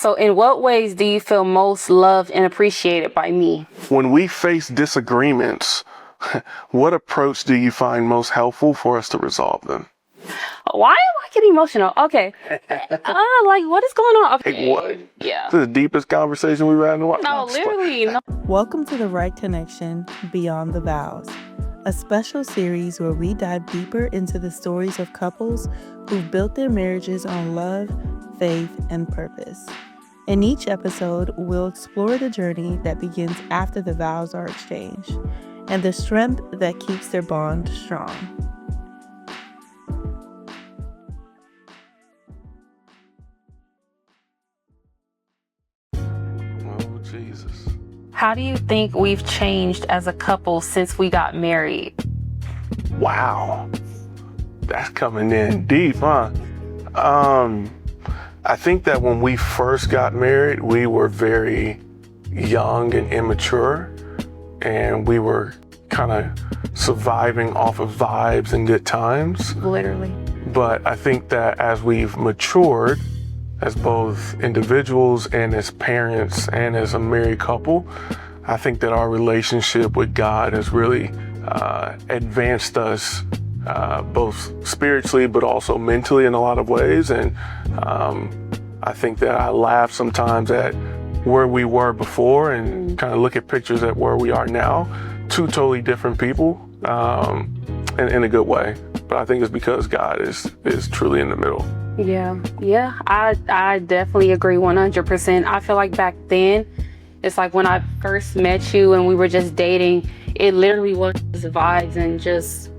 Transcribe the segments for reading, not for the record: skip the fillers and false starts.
So in what ways do you feel most loved and appreciated by me? When we face disagreements, what approach do you find most helpful for us to resolve them? Why am I getting emotional? Okay. Like, what is going on? Okay. Hey, what? Yeah. This is the deepest conversation we've had in a while. No, literally. No. Welcome to The Right Connection Beyond the Vows, a special series where we dive deeper into the stories of couples who've built their marriages on love, faith, and purpose. In each episode, we'll explore the journey that begins after the vows are exchanged and the strength that keeps their bond strong. Oh, Jesus. How do you think we've changed as a couple since we got married? Wow. That's coming in deep, huh? I think that when we first got married, we were very young and immature, and we were kind of surviving off of vibes and good times. Literally. But I think that as we've matured, as both individuals and as parents and as a married couple, I think that our relationship with God has really advanced us both spiritually but also mentally in a lot of ways. And I think that I laugh sometimes at where we were before and kind of look at pictures at where we are now. Two totally different people, in a good way. But I think it's because God is truly in the middle. Yeah, I definitely agree 100%. I feel like back then, it's like when I first met you and we were just dating, it literally was vibes and just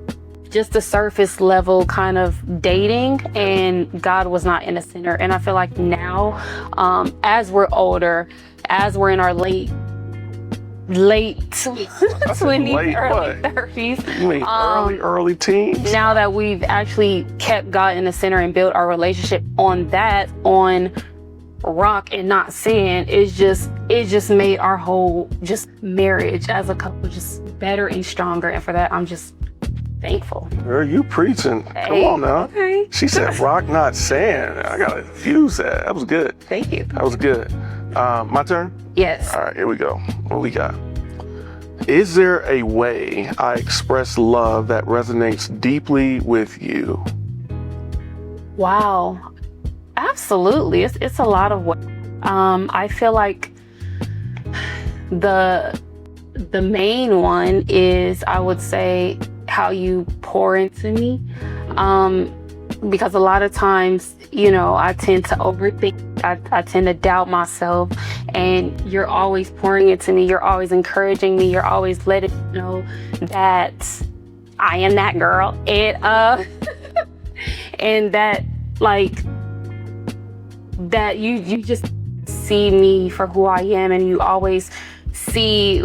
the surface level kind of dating, and God was not in the center. And I feel like now, as we're older, as we're in our late 20s, early 30s. You mean early teens? Now that we've actually kept God in the center and built our relationship on rock and not sand, it just made our whole just marriage as a couple just better and stronger. And for that, I'm just thankful. Girl, you preaching. Hey, come on now. Okay. She said rock, not sand. I gotta use that. That was good. Thank you. That was good. My turn? Yes. All right, here we go. What we got? Is there a way I express love that resonates deeply with you? Wow. Absolutely. It's a lot of ways. I feel like the main one is, I would say, how you pour into me. Because a lot of times, I tend to overthink. I tend to doubt myself, and you're always pouring into me. You're always encouraging me. You're always letting me know that I am that girl, and and that that you just see me for who I am, and you always see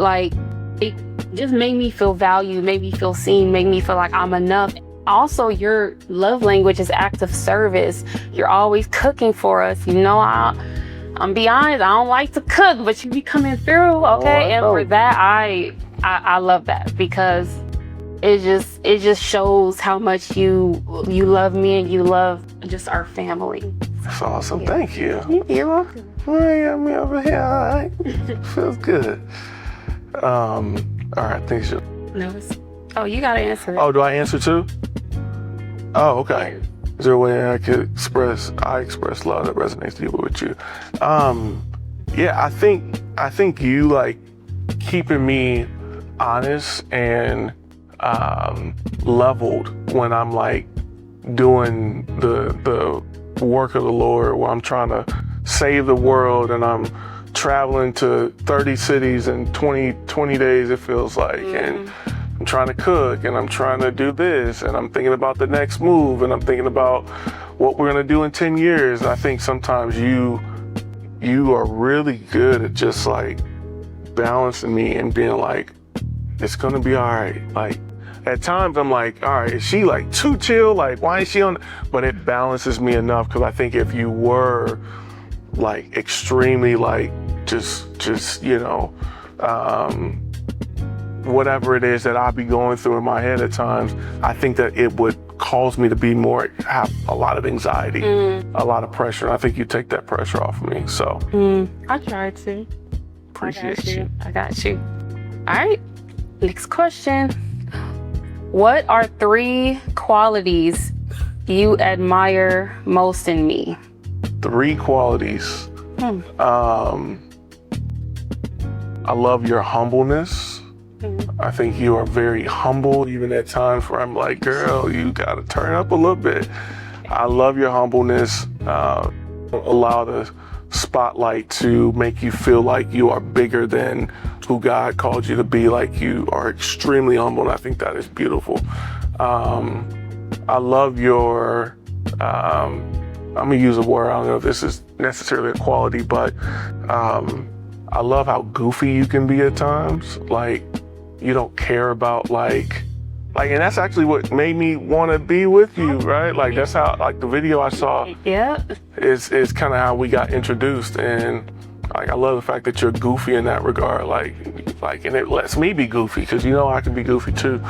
it just made me feel valued, made me feel seen, made me feel like I'm enough. Also, your love language is acts of service. You're always cooking for us. I'm be honest, I don't like to cook, but you be coming through, okay? And for that, I love that, because it just shows how much you love me and you love just our family. That's awesome. Thank you. You're welcome. I got me over here. All right. Feels good. All right. Thanks. Oh, you gotta answer it. Oh, do I answer too? Oh, okay. Is there a way I could express love that resonates deeply with you? Yeah, I think you keeping me honest and leveled when I'm doing the work of the Lord, where I'm trying to save the world and I'm traveling to 30 cities in 20 days, it feels like. And I'm trying to cook, and I'm trying to do this, and I'm thinking about the next move, and I'm thinking about what we're gonna do in 10 years. And I think sometimes you are really good at just balancing me and being it's gonna be all right. At times I'm all right, is she too chill? Why is she on? But it balances me enough, because I think if you were extremely just whatever it is that I'll be going through in my head at times, I think that it would caused me to be more, have a lot of anxiety, a lot of pressure. And I think you take that pressure off of me. So I tried to. appreciate you. I got you. All right. Next question. What are 3 qualities you admire most in me? 3 qualities. I love your humbleness. I think you are very humble, even at times where I'm like, girl, you gotta turn up a little bit. I love your humbleness. Allow the spotlight to make you feel like you are bigger than who God called you to be. Like, you are extremely humble, and I think that is beautiful. I love your, I'm gonna use a word, I don't know if this is necessarily a quality, but I love how goofy you can be at times. Like, you don't care about like, and that's actually what made me want to be with you, right? Like, that's how, like, the video I saw is kind of how we got introduced. And like, I love the fact that you're goofy in that regard. Like, and it lets me be goofy, because you know I can be goofy too.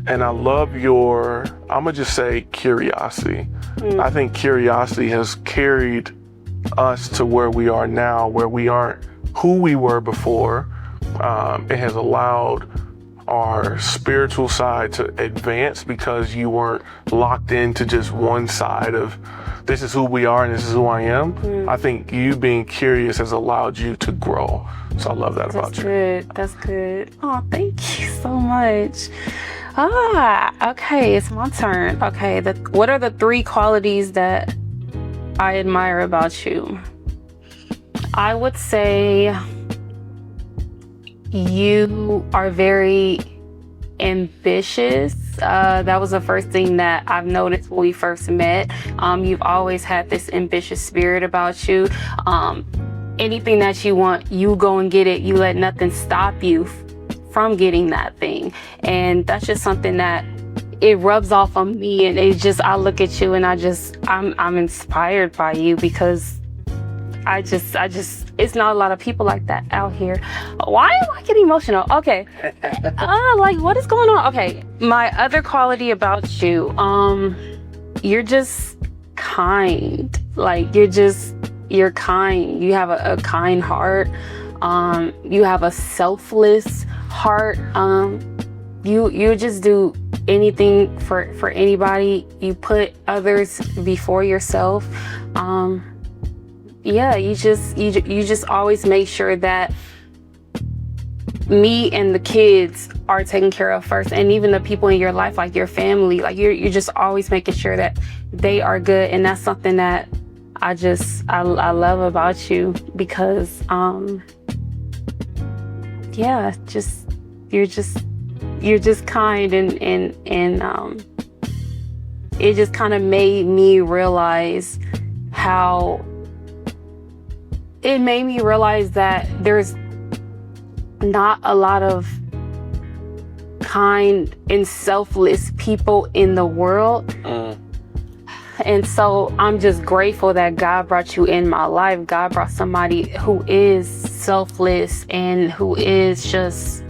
And I love your, I'm gonna just say, curiosity. I think curiosity has carried us to where we are now, where we aren't who we were before. It has allowed our spiritual side to advance, because you weren't locked into just one side of, this is who we are and this is who I am. I think you being curious has allowed you to grow. So I love that about you. That's good. Oh, thank you so much. Okay, it's my turn. Okay, what are the 3 qualities that I admire about you? I would say you are very ambitious. That was the first thing that I've noticed when we first met. You've always had this ambitious spirit about you. Anything that you want, you go and get it. You let nothing stop you from getting that thing. And that's just something that it rubs off on me. And it just, I look at you and I'm inspired by you, because I just, it's not a lot of people like that out here. Why am I getting emotional? Okay. Like, what is going on? Okay. My other quality about you, you're just kind. Like, you're kind. You have a kind heart. You have a selfless heart. You just do anything for anybody. You put others before yourself. Yeah, you just always make sure that me and the kids are taken care of first, and even the people in your life, like your family, like you're just always making sure that they are good. And that's something that I love about you, because yeah, you're just kind, and it just kind of made me realize that there's not a lot of kind and selfless people in the world. And so I'm just grateful that God brought you in my life. God brought somebody who is selfless and who is just,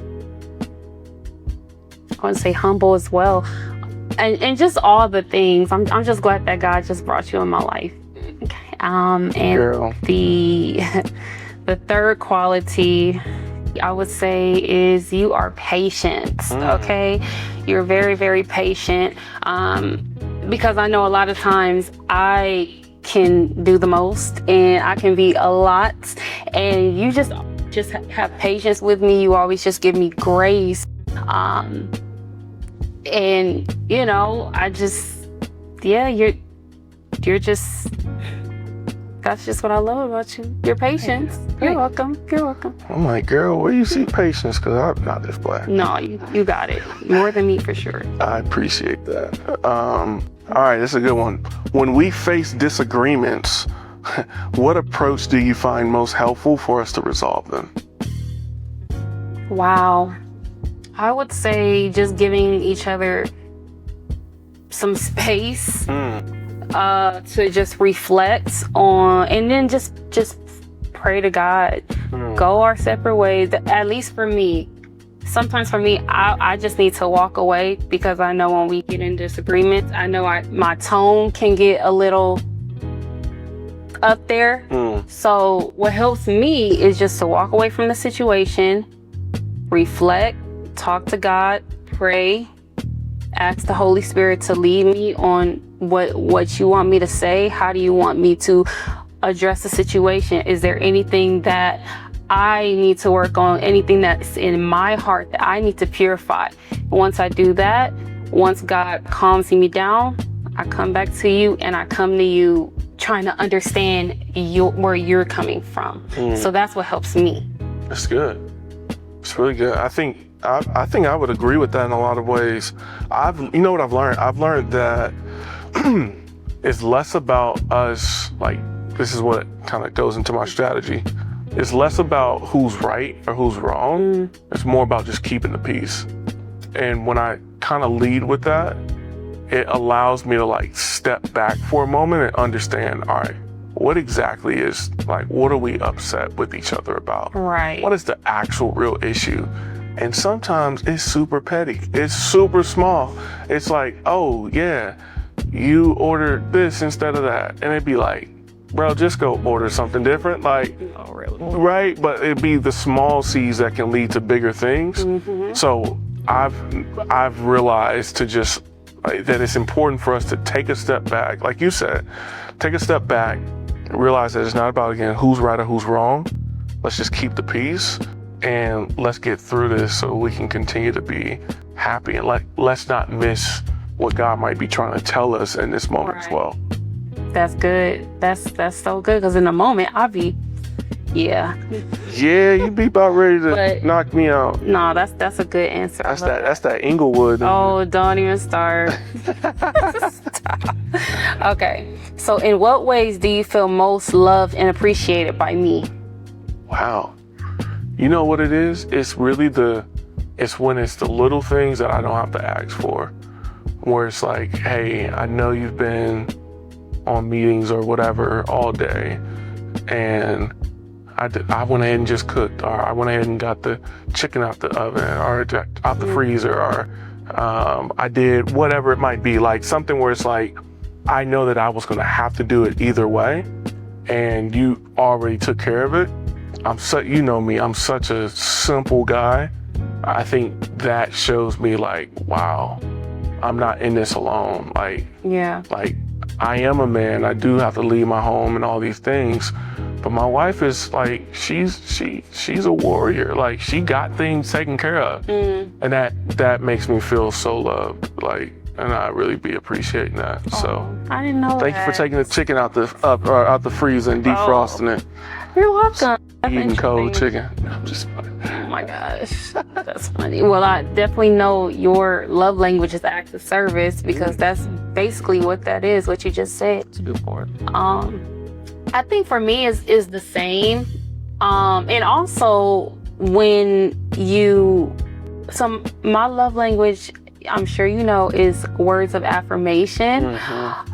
I want to say, humble as well. And just all the things. I'm just glad that God just brought you in my life. And Girl. The third quality I would say is you are patient. Okay, you're very, very patient. Because I know a lot of times I can do the most and I can be a lot, and you just have patience with me. You always just give me grace. And you know, you're just, that's just what I love about you. Your patience. You're welcome. You're welcome. I'm like, girl, where you see patience? Because I'm not this black. No, you got it. More than me, for sure. I appreciate that. All right, this is a good one. When we face disagreements, what approach do you find most helpful for us to resolve them? Wow. I would say just giving each other some space to just reflect on, and then just pray to God. Go our separate ways. At least for me, sometimes for me, I just need to walk away, because I know when we get in disagreements, I know my tone can get a little up there. So what helps me is just to walk away from the situation, reflect, talk to God, pray, ask the Holy Spirit to lead me on what you want me to say. How do you want me to address the situation? Is there anything that I need to work on, anything that's in my heart that I need to purify? Once I do that, once God calms me down, I come back to you, and I come to you trying to understand where you're coming from. So that's what helps me. That's good. It's really good. I think I would agree with that in a lot of ways. You know what I've learned? I've learned that it's less about us, like, this is what kind of goes into my strategy. It's less about who's right or who's wrong. It's more about just keeping the peace. And when I kind of lead with that, it allows me to like step back for a moment and understand, all right, what exactly is, like, what are we upset with each other about? Right. What is the actual real issue? And sometimes it's super petty. It's super small. It's like, oh yeah, you ordered this instead of that. And it'd be like, bro, just go order something different. Like, oh, really? Right? But it'd be the small C's that can lead to bigger things. So I've realized to just, that it's important for us to take a step back. Like you said, take a step back and realize that it's not about, again, who's right or who's wrong. Let's just keep the peace and let's get through this so we can continue to be happy, and let's not miss what God might be trying to tell us in this moment as well. That's good. That's so good, because in the moment I'll be, yeah, you'd be about ready to knock me out. No, that's a good answer. That's that Inglewood. Oh, don't even start. Stop. Okay, so in what ways do you feel most loved and appreciated by me? Wow. You know what it is? It's really it's when it's the little things that I don't have to ask for, where it's like, hey, I know you've been on meetings or whatever all day, and I went ahead and just cooked, or I went ahead and got the chicken out the oven or out the freezer, or I did whatever it might be, like something where it's like, I know that I was going to have to do it either way, and you already took care of it. You know me, I'm such a simple guy. I think that shows me like, wow, I'm not in this alone. Like, like, I am a man. I do have to leave my home and all these things, but my wife is like, she's a warrior. Like, she got things taken care of, and that makes me feel so loved. Like, and I really be appreciating that. So I didn't know. Thank you for taking the chicken out the freezer and defrosting it. You're welcome. Eating cold chicken. I'm just funny. Oh my gosh, that's funny. Well, I definitely know your love language is acts of service, because that's basically what that is, what you just said. It's a good point. I think for me is the same. And also when my love language, I'm sure you know, is words of affirmation.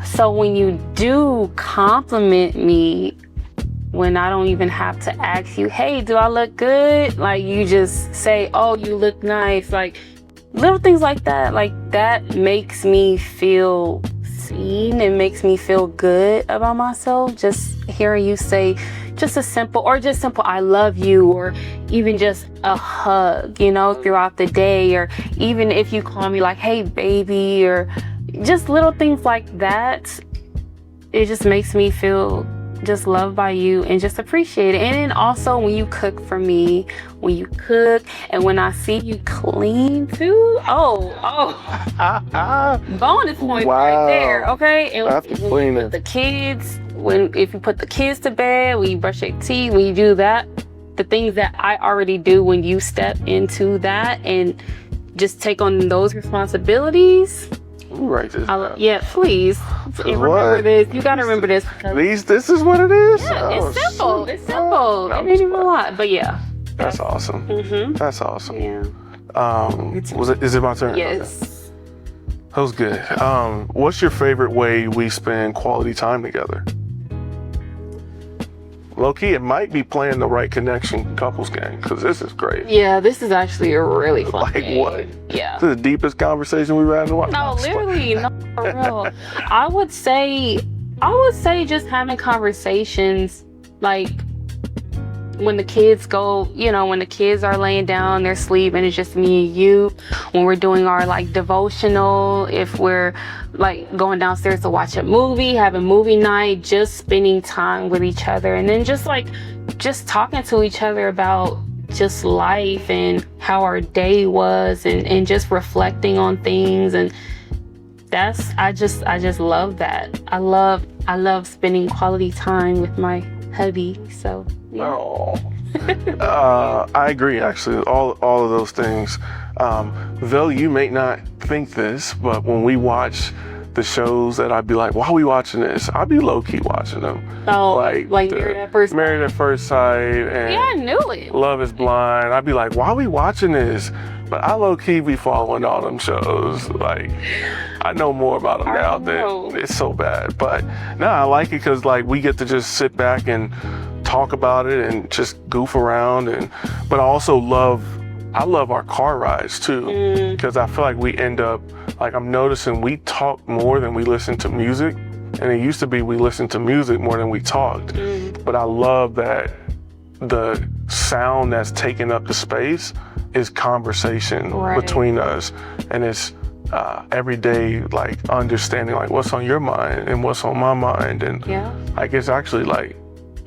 So when you do compliment me, when I don't even have to ask you, hey, do I look good? Like, you just say, oh, you look nice. Like, little things like that makes me feel seen. It makes me feel good about myself. Just hearing you say just a simple I love you, or even just a hug, throughout the day, or even if you call me like, hey, baby, or just little things like that. It just makes me feel just loved by you and just appreciate it. And then also when you cook for me, and when I see you clean too, bonus point right there. Okay, and after cleaning the kids, if you put the kids to bed, when you brush your teeth, when you do that, the things that I already do, when you step into that and just take on those responsibilities. Write this down. Yeah, please. And remember this. You gotta remember this. This is what it is? Yeah, it's simple. It's simple. It ain't even a lot. But yeah. That's awesome. That's awesome. Yeah. Is it my turn? Yes. Okay. That was good. What's your favorite way we spend quality time together? low key, it might be playing the right connection couples game because this is great. Yeah, this is actually a really fun Like game. what? Yeah. This is the deepest conversation we've had in a while. No, literally, no, for real. I would say just having conversations like when the kids go, when the kids are laying down, they're sleeping, it's just me and you. When we're doing our like devotional, if we're like going downstairs to watch a movie, having movie night, just spending time with each other, and then just talking to each other about just life and how our day was, and just reflecting on things. And I just love that. I love spending quality time with my hubby. So yeah. Oh. I agree, actually. All of those things. Though you may not think this, but when we watch the shows that I'd be like, why are we watching this? I'd be low-key watching them. Oh, like Married at First Sight. Married at First Sight and Yeah, I knew it. Love is Blind. I'd be like, why are we watching this? But I low-key be following all them shows. Like, I know more about them now than it's so bad. But no, I like it because like we get to just sit back and talk about it and just goof around. But I also love our car rides too, because I feel like we end up, like I'm noticing we talk more than we listen to music. And it used to be we listened to music more than we talked. But I love that the sound that's taking up the space is conversation between us. And it's everyday like understanding like what's on your mind and what's on my mind. And like it's actually like,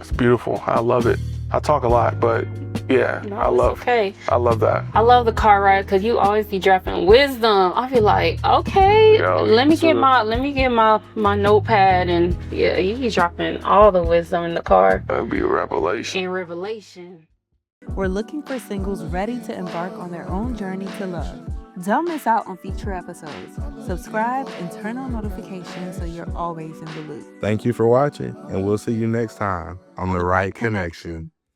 it's beautiful. I love it. I talk a lot, but yeah, I love that. I love the car ride because you always be dropping wisdom. I'll be like, okay, let me get my notepad, and yeah, you be dropping all the wisdom in the car. That'd be a revelation. And revelation. We're looking for singles ready to embark on their own journey to love. Don't miss out on future episodes. Subscribe and turn on notifications so you're always in the loop. Thank you for watching, and we'll see you next time on The Right Connection.